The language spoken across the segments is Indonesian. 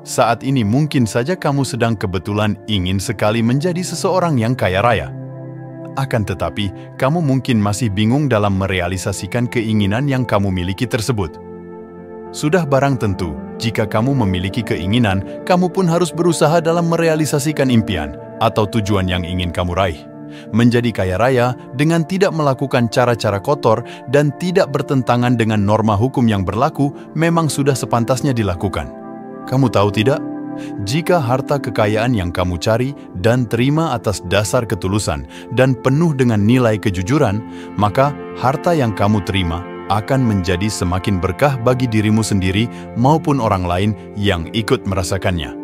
Saat ini mungkin saja kamu sedang kebetulan ingin sekali menjadi seseorang yang kaya raya. Akan tetapi, kamu mungkin masih bingung dalam merealisasikan keinginan yang kamu miliki tersebut. Sudah barang tentu, jika kamu memiliki keinginan, kamu pun harus berusaha dalam merealisasikan impian atau tujuan yang ingin kamu raih. Menjadi kaya raya dengan tidak melakukan cara-cara kotor dan tidak bertentangan dengan norma hukum yang berlaku memang sudah sepantasnya dilakukan. Kamu tahu tidak? Jika harta kekayaan yang kamu cari dan terima atas dasar ketulusan dan penuh dengan nilai kejujuran, maka harta yang kamu terima akan menjadi semakin berkah bagi dirimu sendiri maupun orang lain yang ikut merasakannya.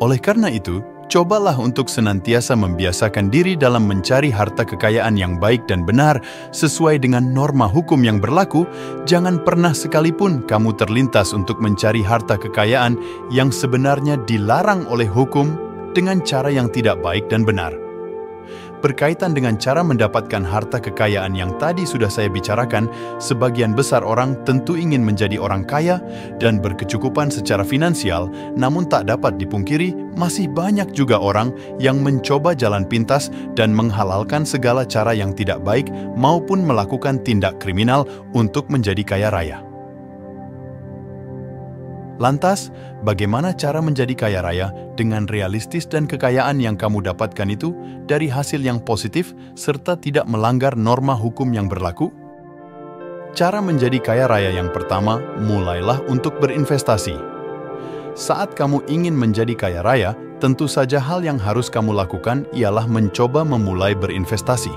Oleh karena itu, cobalah untuk senantiasa membiasakan diri dalam mencari harta kekayaan yang baik dan benar sesuai dengan norma hukum yang berlaku. Jangan pernah sekalipun kamu terlintas untuk mencari harta kekayaan yang sebenarnya dilarang oleh hukum dengan cara yang tidak baik dan benar. Berkaitan dengan cara mendapatkan harta kekayaan yang tadi sudah saya bicarakan, sebagian besar orang tentu ingin menjadi orang kaya dan berkecukupan secara finansial, namun tak dapat dipungkiri masih banyak juga orang yang mencoba jalan pintas dan menghalalkan segala cara yang tidak baik maupun melakukan tindak kriminal untuk menjadi kaya raya. Lantas, bagaimana cara menjadi kaya raya dengan realistis dan kekayaan yang kamu dapatkan itu dari hasil yang positif serta tidak melanggar norma hukum yang berlaku? Cara menjadi kaya raya yang pertama, mulailah untuk berinvestasi. Saat kamu ingin menjadi kaya raya, tentu saja hal yang harus kamu lakukan ialah mencoba memulai berinvestasi.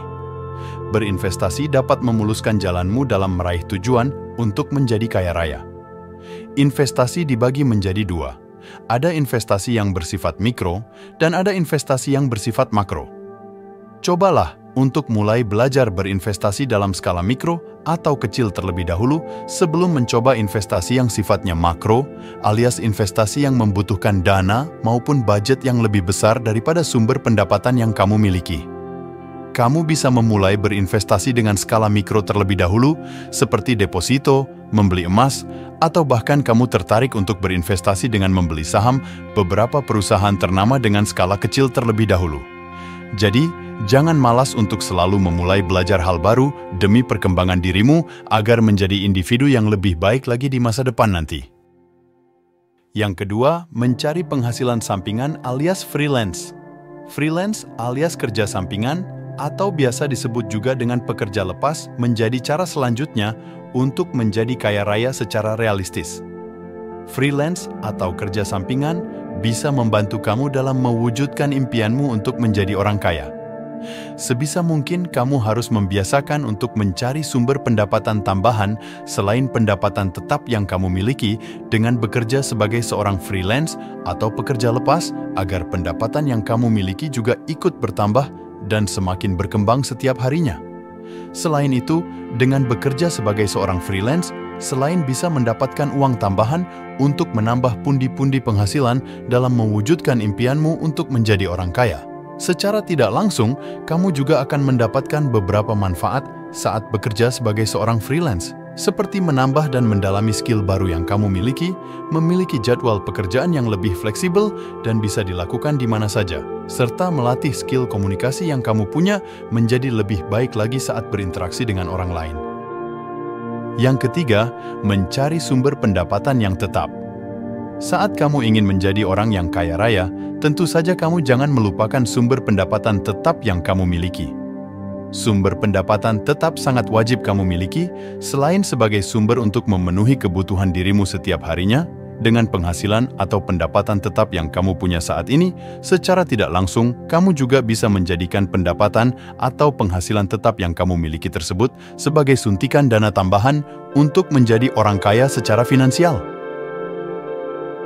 Berinvestasi dapat memuluskan jalanmu dalam meraih tujuan untuk menjadi kaya raya. Investasi dibagi menjadi dua. Ada investasi yang bersifat mikro dan ada investasi yang bersifat makro. Cobalah untuk mulai belajar berinvestasi dalam skala mikro atau kecil terlebih dahulu sebelum mencoba investasi yang sifatnya makro, alias investasi yang membutuhkan dana maupun budget yang lebih besar daripada sumber pendapatan yang kamu miliki. Kamu bisa memulai berinvestasi dengan skala mikro terlebih dahulu, seperti deposito, membeli emas, atau bahkan kamu tertarik untuk berinvestasi dengan membeli saham beberapa perusahaan ternama dengan skala kecil terlebih dahulu. Jadi, jangan malas untuk selalu memulai belajar hal baru demi perkembangan dirimu agar menjadi individu yang lebih baik lagi di masa depan nanti. Yang kedua, mencari penghasilan sampingan alias freelance. Freelance alias kerja sampingan atau biasa disebut juga dengan pekerja lepas menjadi cara selanjutnya untuk menjadi kaya raya secara realistis. Freelance atau kerja sampingan bisa membantu kamu dalam mewujudkan impianmu untuk menjadi orang kaya. Sebisa mungkin kamu harus membiasakan untuk mencari sumber pendapatan tambahan selain pendapatan tetap yang kamu miliki dengan bekerja sebagai seorang freelance atau pekerja lepas agar pendapatan yang kamu miliki juga ikut bertambah dan semakin berkembang setiap harinya. Selain itu, dengan bekerja sebagai seorang freelance, selain bisa mendapatkan uang tambahan untuk menambah pundi-pundi penghasilan dalam mewujudkan impianmu untuk menjadi orang kaya, secara tidak langsung, kamu juga akan mendapatkan beberapa manfaat saat bekerja sebagai seorang freelance, seperti menambah dan mendalami skill baru yang kamu miliki, memiliki jadwal pekerjaan yang lebih fleksibel dan bisa dilakukan di mana saja, serta melatih skill komunikasi yang kamu punya menjadi lebih baik lagi saat berinteraksi dengan orang lain. Yang ketiga, mencari sumber pendapatan yang tetap. Saat kamu ingin menjadi orang yang kaya raya, tentu saja kamu jangan melupakan sumber pendapatan tetap yang kamu miliki. Sumber pendapatan tetap sangat wajib kamu miliki, selain sebagai sumber untuk memenuhi kebutuhan dirimu setiap harinya, dengan penghasilan atau pendapatan tetap yang kamu punya saat ini, secara tidak langsung, kamu juga bisa menjadikan pendapatan atau penghasilan tetap yang kamu miliki tersebut sebagai suntikan dana tambahan untuk menjadi orang kaya secara finansial.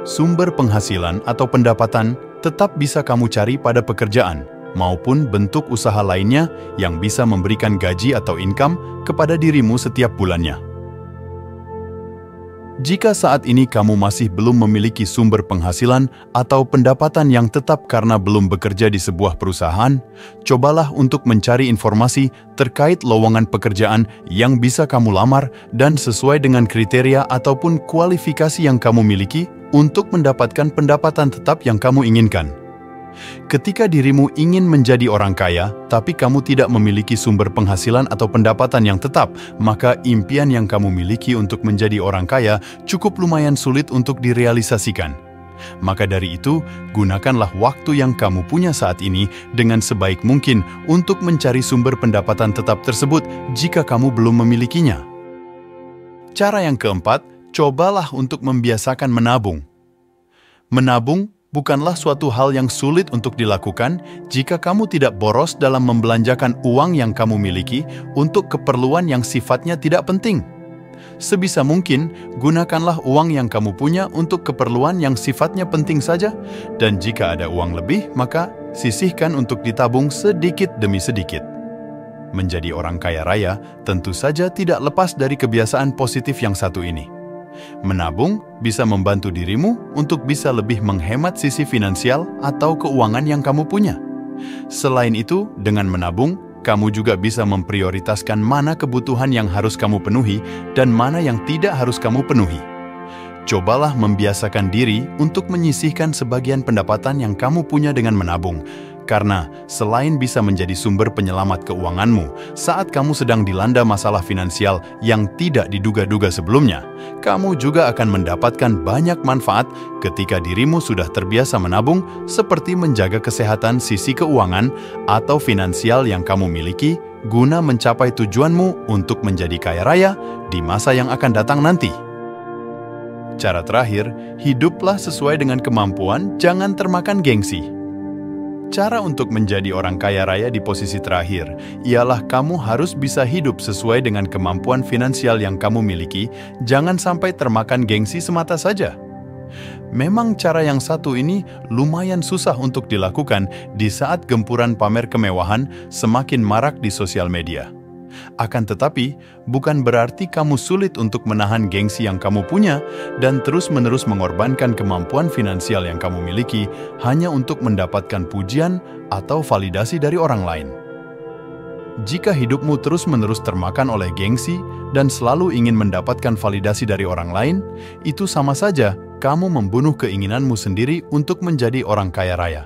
Sumber penghasilan atau pendapatan tetap bisa kamu cari pada pekerjaan, maupun bentuk usaha lainnya yang bisa memberikan gaji atau income kepada dirimu setiap bulannya. Jika saat ini kamu masih belum memiliki sumber penghasilan atau pendapatan yang tetap karena belum bekerja di sebuah perusahaan, cobalah untuk mencari informasi terkait lowongan pekerjaan yang bisa kamu lamar dan sesuai dengan kriteria ataupun kualifikasi yang kamu miliki untuk mendapatkan pendapatan tetap yang kamu inginkan. Ketika dirimu ingin menjadi orang kaya, tapi kamu tidak memiliki sumber penghasilan atau pendapatan yang tetap, maka impian yang kamu miliki untuk menjadi orang kaya cukup lumayan sulit untuk direalisasikan. Maka dari itu, gunakanlah waktu yang kamu punya saat ini dengan sebaik mungkin untuk mencari sumber pendapatan tetap tersebut jika kamu belum memilikinya. Cara yang keempat, cobalah untuk membiasakan menabung. Menabung bukanlah suatu hal yang sulit untuk dilakukan jika kamu tidak boros dalam membelanjakan uang yang kamu miliki untuk keperluan yang sifatnya tidak penting. Sebisa mungkin, gunakanlah uang yang kamu punya untuk keperluan yang sifatnya penting saja, dan jika ada uang lebih, maka sisihkan untuk ditabung sedikit demi sedikit. Menjadi orang kaya raya tentu saja tidak lepas dari kebiasaan positif yang satu ini. Menabung bisa membantu dirimu untuk bisa lebih menghemat sisi finansial atau keuangan yang kamu punya. Selain itu, dengan menabung, kamu juga bisa memprioritaskan mana kebutuhan yang harus kamu penuhi dan mana yang tidak harus kamu penuhi. Cobalah membiasakan diri untuk menyisihkan sebagian pendapatan yang kamu punya dengan menabung, karena selain bisa menjadi sumber penyelamat keuanganmu saat kamu sedang dilanda masalah finansial yang tidak diduga-duga sebelumnya, kamu juga akan mendapatkan banyak manfaat ketika dirimu sudah terbiasa menabung, seperti menjaga kesehatan sisi keuangan atau finansial yang kamu miliki guna mencapai tujuanmu untuk menjadi kaya raya di masa yang akan datang nanti. Cara terakhir, hiduplah sesuai dengan kemampuan, jangan termakan gengsi. Cara untuk menjadi orang kaya raya di posisi terakhir ialah kamu harus bisa hidup sesuai dengan kemampuan finansial yang kamu miliki, jangan sampai termakan gengsi semata saja. Memang cara yang satu ini lumayan susah untuk dilakukan di saat gempuran pamer kemewahan semakin marak di sosial media. Akan tetapi, bukan berarti kamu sulit untuk menahan gengsi yang kamu punya dan terus-menerus mengorbankan kemampuan finansial yang kamu miliki hanya untuk mendapatkan pujian atau validasi dari orang lain. Jika hidupmu terus-menerus termakan oleh gengsi dan selalu ingin mendapatkan validasi dari orang lain, itu sama saja kamu membunuh keinginanmu sendiri untuk menjadi orang kaya raya.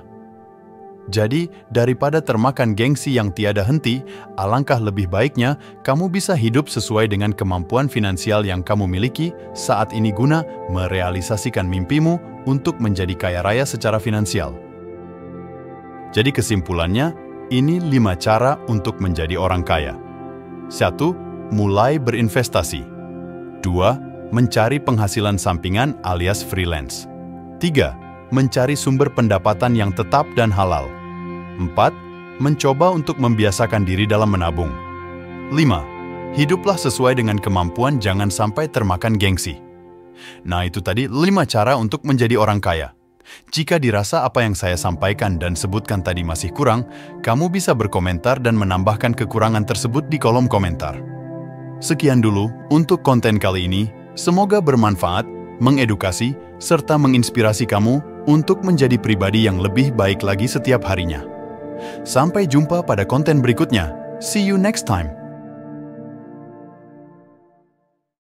Jadi, daripada termakan gengsi yang tiada henti, alangkah lebih baiknya kamu bisa hidup sesuai dengan kemampuan finansial yang kamu miliki saat ini guna merealisasikan mimpimu untuk menjadi kaya raya secara finansial. Jadi kesimpulannya, ini 5 cara untuk menjadi orang kaya. 1. Mulai berinvestasi. 2. Mencari penghasilan sampingan alias freelance. 3. Mencari sumber pendapatan yang tetap dan halal. 4. Mencoba untuk membiasakan diri dalam menabung. 5. Hiduplah sesuai dengan kemampuan, jangan sampai termakan gengsi. Nah, itu tadi 5 cara untuk menjadi orang kaya. Jika dirasa apa yang saya sampaikan dan sebutkan tadi masih kurang, kamu bisa berkomentar dan menambahkan kekurangan tersebut di kolom komentar. Sekian dulu untuk konten kali ini. Semoga bermanfaat, mengedukasi, serta menginspirasi kamu untuk menjadi pribadi yang lebih baik lagi setiap harinya. Sampai jumpa pada konten berikutnya. See you next time.